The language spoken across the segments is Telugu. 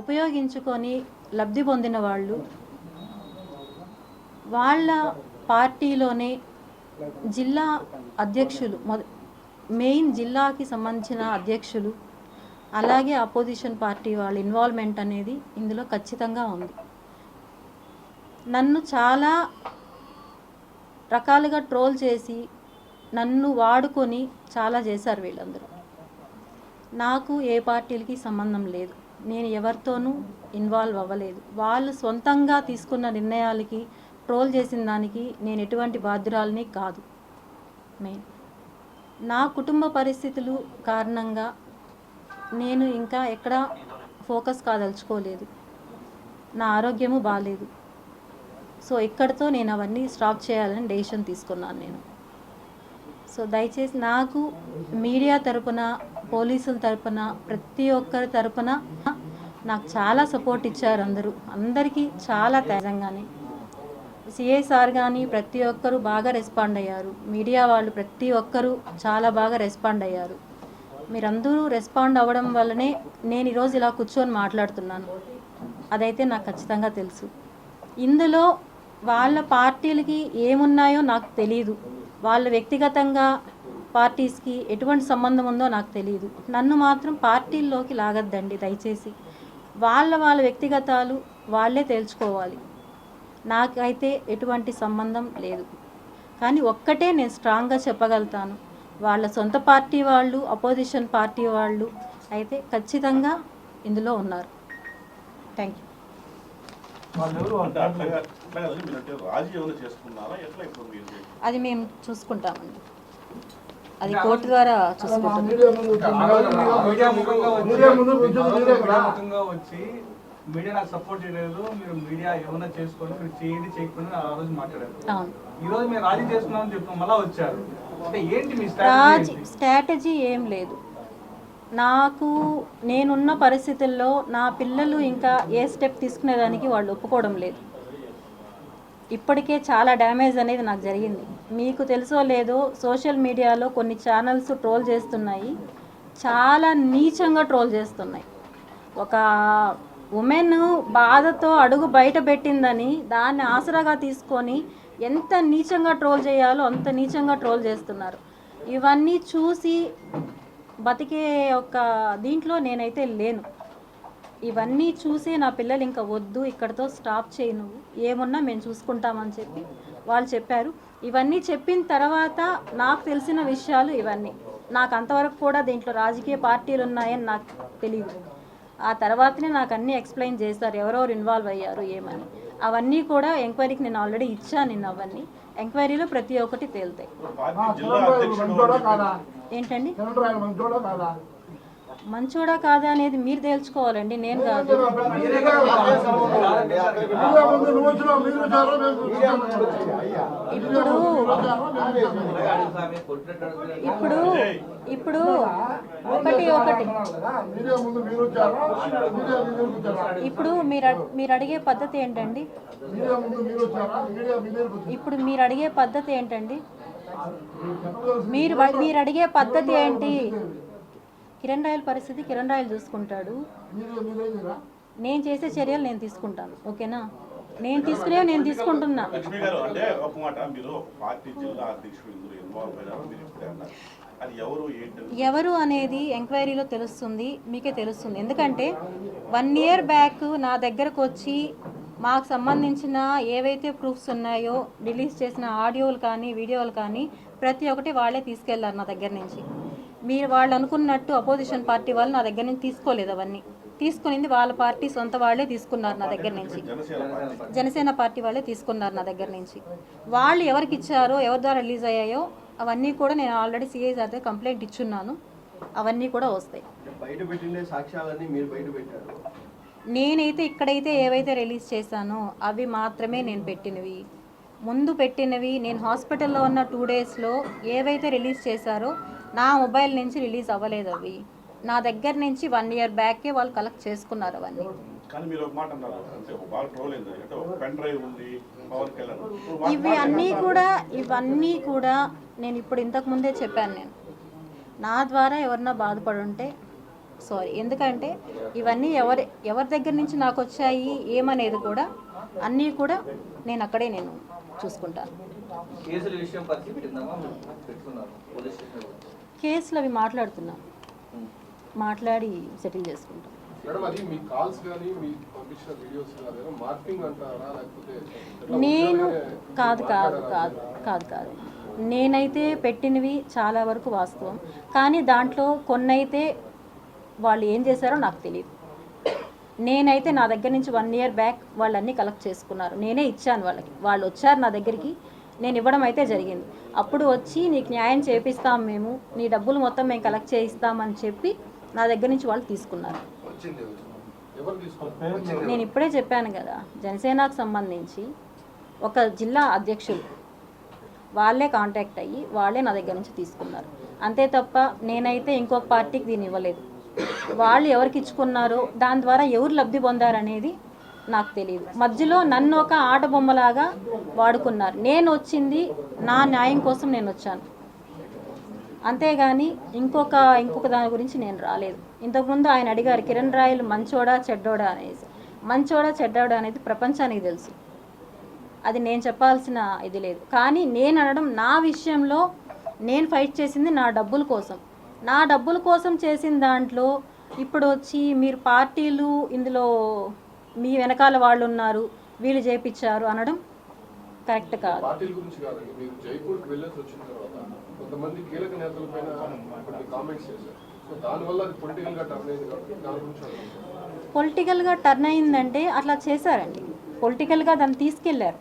ఉపయోగించుకొని లబ్ధి పొందిన వాళ్ళు వాళ్ళ పార్టీలోనే జిల్లా అధ్యక్షులు, మెయిన్ జిల్లాకి సంబంధించిన అధ్యక్షులు, అలాగే అపోజిషన్ పార్టీ వాళ్ళ ఇన్వాల్వ్మెంట్ అనేది ఇందులో ఖచ్చితంగా ఉంది. నన్ను చాలా రకాలుగా ట్రోల్ చేసి నన్ను వాడుకొని చాలా చేశారు వీళ్ళందరూ. నాకు ఏ పార్టీలకి సంబంధం లేదు, నేను ఎవరితోనూ ఇన్వాల్వ్ అవ్వలేదు. వాళ్ళు సొంతంగా తీసుకున్న నిర్ణయాలకి ట్రోల్ చేసిన దానికి నేను ఎటువంటి బాధ్యురాలని కాదు. మెయిన్ నా కుటుంబ పరిస్థితులు కారణంగా నేను ఇంకా ఎక్కడా ఫోకస్ కాదలుచుకోలేదు. నా ఆరోగ్యము బాగాలేదు. సో ఇక్కడితో నేను అవన్నీ స్టాప్ చేయాలని డెసిషన్ తీసుకున్నాను నేను. సో దయచేసి నాకు మీడియా తరపున, పోలీసుల తరపున, ప్రతి ఒక్కరి తరపున నాకు చాలా సపోర్ట్ ఇచ్చారు అందరూ. అందరికీ చాలా ధైర్యంగానే సిఐ సార్ కానీ ప్రతి ఒక్కరూ బాగా రెస్పాండ్ అయ్యారు. మీడియా వాళ్ళు ప్రతి ఒక్కరూ చాలా బాగా రెస్పాండ్ అయ్యారు. మీరందరూ రెస్పాండ్ అవ్వడం వల్లనే నేను ఈరోజు ఇలా కూర్చొని మాట్లాడుతున్నాను. అదైతే నాకు ఖచ్చితంగా తెలుసు. ఇందులో వాళ్ళ పార్టీలకి ఏమున్నాయో నాకు తెలియదు. వాళ్ళ వ్యక్తిగతంగా పార్టీస్కి ఎటువంటి సంబంధం ఉందో నాకు తెలియదు. నన్ను మాత్రం పార్టీల్లోకి లాగద్దండి దయచేసి. వాళ్ళ వ్యక్తిగతాలు వాళ్ళే తేల్చుకోవాలి. నాకైతే ఎటువంటి సంబంధం లేదు. కానీ ఒక్కటే నేను స్ట్రాంగ్గా చెప్పగలుగుతాను, వాళ్ళ సొంత పార్టీ వాళ్ళు, అపోజిషన్ పార్టీ వాళ్ళు అయితే ఖచ్చితంగా ఇందులో ఉన్నారు. Thank you. అది మేము చూసుకుంటామండి, అది కోర్టు ద్వారా చూసుకుంటాం. మీడియా నాకు సపోర్ట్ చేయలేదు, మీరు మీడియా ఏమైనా చేసుకోండి, మీరు చేయండి చేయకపోయినా ఆ రోజు మాట్లాడారు. ఈ రోజు మీరు రాజీ చేసుకున్నామని చెప్తాం, మళ్ళీ వచ్చారు. అంటే ఏంటి మీ స్ట్రాటజీ? ఏం లేదు. నాకు నేనున్న పరిస్థితుల్లో నా పిల్లలు ఇంకా ఏ స్టెప్ తీసుకునేదానికి వాళ్ళు ఒప్పుకోవడం లేదు. ఇప్పటికే చాలా డ్యామేజ్ అనేది నాకు జరిగింది. మీకు తెలుసో లేదో, సోషల్ మీడియాలో కొన్ని ఛానల్స్ ట్రోల్ చేస్తున్నాయి, చాలా నీచంగా ట్రోల్ చేస్తున్నాయి. ఒక ఉమెన్ బాధతో అడుగు బయట పెట్టిందని దాన్ని ఆసరాగా తీసుకొని ఎంత నీచంగా ట్రోల్ చేయాలో అంత నీచంగా ట్రోల్ చేస్తున్నారు. ఇవన్నీ చూసి బతికే ఒక దీంట్లో నేనైతే లేను. ఇవన్నీ చూసి నా పిల్లలు ఇంకా వద్దు, ఇక్కడితో స్టాప్ చేయి, నువ్వు ఏమున్నా మేము చూసుకుంటామని చెప్పి వాళ్ళు చెప్పారు. ఇవన్నీ చెప్పిన తర్వాత నాకు తెలిసిన విషయాలు ఇవన్నీ. నాకు అంతవరకు కూడా దీంట్లో రాజకీయ పార్టీలు ఉన్నాయని నాకు తెలియదు. ఆ తర్వాతనే నాకు అన్నీ ఎక్స్ప్లెయిన్ చేశారు ఎవరెవరు ఇన్వాల్వ్ అయ్యారు ఏమని. అవన్నీ కూడా ఎంక్వైరీకి నేను ఆల్రెడీ ఇచ్చాను. నేను అవన్నీ ఎంక్వైరీలో ప్రతి ఒక్కటి తేలుతాయి. ఏంటండి మంచోడా కాదా అనేది మీరు తేల్చుకోవాలండి, నేను కాదు. ఇప్పుడు ఇప్పుడు ఒకటి ఇప్పుడు మీరు అడిగే పద్ధతి ఏంటండి? ఇప్పుడు మీరు అడిగే పద్ధతి ఏంటండి? మీరు అడిగే పద్ధతి ఏంటి? కిరణ్ రాయల్ పరిస్థితి కిరణ్ రాయల్ చూసుకుంటాడు. నేను చేసే చర్యలు నేను తీసుకుంటాను. ఓకేనా? నేను తీసుకునేవి నేను తీసుకుంటున్నా. ఎవరు అనేది ఎంక్వైరీలో తెలుస్తుంది, మీకే తెలుస్తుంది. ఎందుకంటే 1 year బ్యాక్ నా దగ్గరకు వచ్చి మాకు సంబంధించిన ఏవైతే ప్రూఫ్స్ ఉన్నాయో, రిలీజ్ చేసిన ఆడియోలు కానీ వీడియోలు కానీ ప్రతి ఒక్కటి వాళ్ళే తీసుకెళ్లారు నా దగ్గర నుంచి. మీరు వాళ్ళు అనుకున్నట్టు అపోజిషన్ పార్టీ వాళ్ళు నా దగ్గర నుంచి తీసుకోలేదు. అవన్నీ తీసుకునింది వాళ్ళ పార్టీ సొంత వాళ్ళే తీసుకున్నారు నా దగ్గర నుంచి. జనసేన పార్టీ వాళ్ళే తీసుకున్నారు నా దగ్గర నుంచి. వాళ్ళు ఎవరికి ఇచ్చారో, ఎవరి ద్వారా రిలీజ్ అయ్యాయో అవన్నీ కూడా నేను ఆల్రెడీ సిఐ దగ్గర కంప్లైంట్ ఇచ్చున్నాను. అవన్నీ కూడా వస్తాయి. నేనైతే ఇక్కడైతే ఏవైతే రిలీజ్ చేశానో అవి మాత్రమే నేను పెట్టినవి. ముందు పెట్టినవి నేను హాస్పిటల్లో ఉన్న 2 daysలో ఏవైతే రిలీజ్ చేశారో నా మొబైల్ నుంచి రిలీజ్ అవ్వలేదు. అవి నా దగ్గర నుంచి 1 year బ్యాకే వాళ్ళు కలెక్ట్ చేసుకున్నారు అవన్నీ. ఇవన్నీ కూడా నేను ఇప్పుడు ఇంతకు ముందే చెప్పాను. నేను నా ద్వారా ఎవరన్నా బాధపడి ఉంటే సారీ. ఎందుకంటే ఇవన్నీ ఎవరి దగ్గర నుంచి నాకు వచ్చాయి ఏమనేది కూడా అన్నీ కూడా నేను అక్కడే నేను చూసుకుంటాను. కేసుల విషయం పరిస్థితి పెట్టుకున్నారు పోలీస్ స్టేషన్. కేసులు అవి మాట్లాడుతున్నాం, మాట్లాడి సెటిల్ చేసుకుంటాం. నేను కాదు కాదు కాదు కాదు కాదు నేనైతే పెట్టినవి చాలా వరకు వాస్తవం, కానీ దాంట్లో కొన్నైతే వాళ్ళు ఏం చేశారో నాకు తెలియదు. నేనైతే నా దగ్గర నుంచి 1 year బ్యాక్ వాళ్ళు అన్నీ కలెక్ట్ చేసుకున్నారు, నేనే ఇచ్చాను వాళ్ళకి. వాళ్ళు వచ్చారు నా దగ్గరికి, నేను ఇవ్వడం అయితే జరిగింది. అప్పుడు వచ్చి నీకు న్యాయం చేపిస్తాం, మేము నీ డబ్బులు మొత్తం మేము కలెక్ట్ చేయిస్తామని చెప్పి నా దగ్గర నుంచి వాళ్ళు తీసుకున్నారు. నేను ఇప్పుడే చెప్పాను కదా, జనసేనకు సంబంధించి ఒక జిల్లా అధ్యక్షులు వాళ్ళే కాంటాక్ట్ అయ్యి వాళ్ళే నా దగ్గర నుంచి తీసుకున్నారు. అంతే తప్ప నేనైతే ఇంకొక పార్టీకి దీన్ని ఇవ్వలేదు. వాళ్ళు ఎవరికి ఇచ్చుకున్నారో దాని ద్వారా ఎవరు లబ్ధి పొందారనేది నాకు తెలియదు. మధ్యలో నన్ను ఒక ఆట బొమ్మలాగా వాడుకున్నారు. నేను వచ్చింది నా న్యాయం కోసం నేను వచ్చాను, అంతేగాని ఇంకొక దాని గురించి నేను రాలేదు. ఇంతకుముందు ఆయన అడిగారు కిరణ్ రాయలు మంచోడా చెడ్డోడా అనేసి. మంచోడా చెడ్డోడా అనేది ప్రపంచానికి తెలుసు, అది నేను చెప్పాల్సిన ఇది లేదు. కానీ నేను అనడం నా విషయంలో నేను ఫైట్ చేసింది నా డబ్బుల కోసం. నా డబ్బుల కోసం చేసిన దాంట్లో ఇప్పుడు వచ్చి మీరు పార్టీలు ఇందులో మీ వెనకాల వాళ్ళు ఉన్నారు, వీళ్ళు చేపించారు అనడం కరెక్ట్ కాదు. పార్టీల గురించి కాదండి, మీరు జైపూర్కి వెళ్ళేసి వచ్చిన తర్వాత కొంతమంది కీలక నేతలపైన కొన్ని కామెంట్స్ చేశారు. సో దానివల్ల అది పొలిటికల్గా టర్న్ అయింది కాబట్టి దాని గురించి పొలిటికల్గా టర్న్ అయిందంటే అట్లా చేశారండి, పొలిటికల్గా దాన్ని తీసుకెళ్లారు.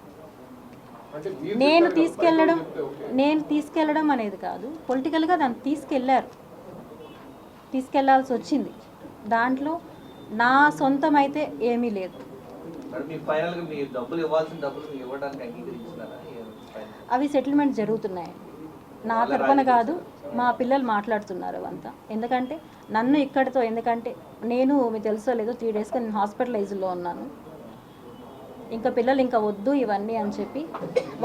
నేను తీసుకెళ్ళడం అనేది కాదు, పొలిటికల్గా దాన్ని తీసుకెళ్లాల్సి వచ్చింది. దాంట్లో నా సొంతం అయితే ఏమీ లేదు. అవి సెటిల్మెంట్ జరుగుతున్నాయి, నా తరపున కాదు, మా పిల్లలు మాట్లాడుతున్నారు అంతా. ఎందుకంటే నన్ను ఇక్కడితో, ఎందుకంటే నేను మీకు తెలుసో లేదో 3 daysగా నేను హాస్పిటలైజ్లో ఉన్నాను. ఇంకా పిల్లలు ఇంకా వద్దు ఇవన్నీ అని చెప్పి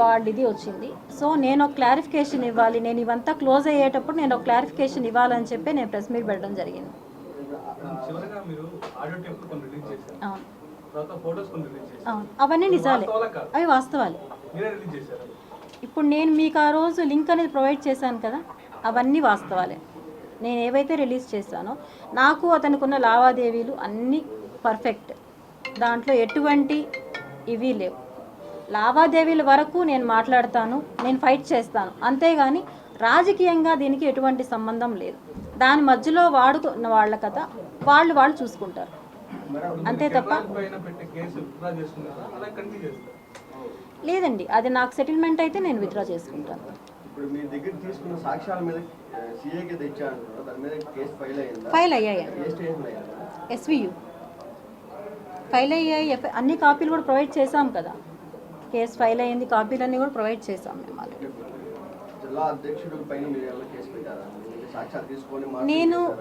వాళ్ళది వచ్చింది. సో నేను ఒక క్లారిఫికేషన్ ఇవ్వాలి, నేను ఇవంతా క్లోజ్ అయ్యేటప్పుడు నేను ఒక క్లారిఫికేషన్ ఇవ్వాలని చెప్పి నేను ప్రెస్ మీట్ పెట్టడం జరిగింది. అవును, అవన్నీ నిజాలే, అవి వాస్తవాలు. ఇప్పుడు నేను మీకు ఆ రోజు లింక్ అనేది ప్రొవైడ్ చేశాను కదా, అవన్నీ వాస్తవాలే. నేను ఏవైతే రిలీజ్ చేశానో నాకు అతనికి ఉన్న లావాదేవీలు అన్నీ పర్ఫెక్ట్, దాంట్లో ఎటువంటి ఇవి లేవు. లావాదేవీల వరకు నేను మాట్లాడతాను, నేను ఫైట్ చేస్తాను, అంతేగాని రాజకీయంగా దీనికి ఎటువంటి సంబంధం లేదు. దాని మధ్యలో వాడుకున్న వాళ్ళ కథ వాళ్ళు చూసుకుంటారు, అంతే తప్ప లేదండి. అది నాకు సెటిల్మెంట్ అయితే నేను విత్డ్రా చేసుకుంటాను. ఫైల్ అయ్యాయండి, SVU ఫైల్ అయ్యాయి, అన్ని కాపీలు కూడా ప్రొవైడ్ చేసాం కదా. కేసు ఫైల్ అయ్యింది, కాపీలన్నీ కూడా ప్రొవైడ్ చేసాం మేము ఆల్రెడీ.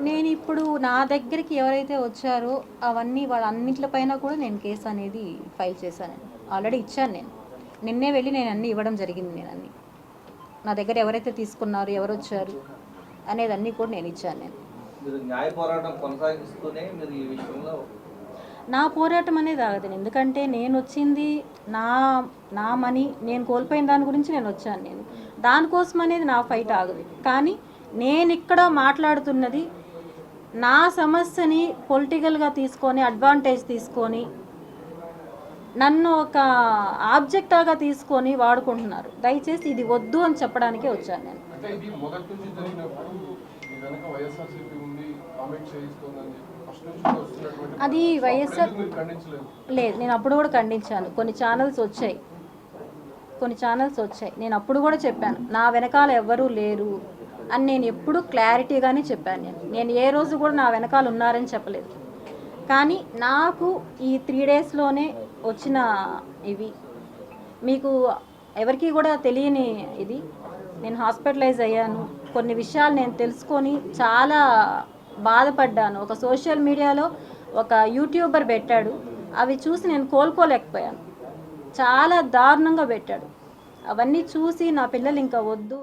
నేను ఇప్పుడు నా దగ్గరికి ఎవరైతే వచ్చారో అవన్నీ వాళ్ళన్నింటిపైన కూడా నేను కేసు అనేది ఫైల్ చేశానండి, ఆల్రెడీ ఇచ్చాను. నేను నిన్నే వెళ్ళి నేను అన్నీ ఇవ్వడం జరిగింది. నేను అన్నీ నా దగ్గర ఎవరైతే తీసుకున్నారు, ఎవరు వచ్చారు అనేది అన్నీ కూడా నేను ఇచ్చాను. నేను న్యాయ పోరాటం కొనసాగిస్తూనే మీరు ఈ విషయంలో నా పోరాటం అనేది ఆగదు. ఎందుకంటే నేను వచ్చింది నా మనీ నేను కోల్పోయిన దాని గురించి నేను వచ్చాను. నేను దానికోసం అనేది నా ఫైట్ ఆగదు. కానీ నేను ఇక్కడ మాట్లాడుతున్నది నా సమస్యని పొలిటికల్గా తీసుకొని, అడ్వాంటేజ్ తీసుకొని, నన్ను ఒక ఆబ్జెక్టాగా తీసుకొని వాడుకుంటున్నారు. దయచేసి ఇది వద్దు అని చెప్పడానికే వచ్చాను నేను. అది వైఎస్ఆర్ లేదు, నేను అప్పుడు కూడా ఖండించాను. కొన్ని ఛానల్స్ వచ్చాయి, నేను అప్పుడు కూడా చెప్పాను నా వెనకాల ఎవ్వరూ లేరు అని. నేను ఎప్పుడు క్లారిటీగానే చెప్పాను. నేను ఏ రోజు కూడా నా వెనకాల ఉన్నారని చెప్పలేదు. కానీ నాకు ఈ 3 daysలోనే వచ్చిన ఇవి మీకు ఎవరికి కూడా తెలియని ఇది. నేను హాస్పిటలైజ్ అయ్యాను, కొన్ని విషయాలు నేను తెలుసుకొని చాలా బాధపడ్డాను. ఒక సోషల్ మీడియాలో ఒక యూట్యూబర్ పెట్టాడు, అవి చూసి నేను కోలుకోలేకపోయాను. చాలా దారుణంగా పెట్టాడు. అవన్నీ చూసి నా పిల్లలు ఇంకా వద్దు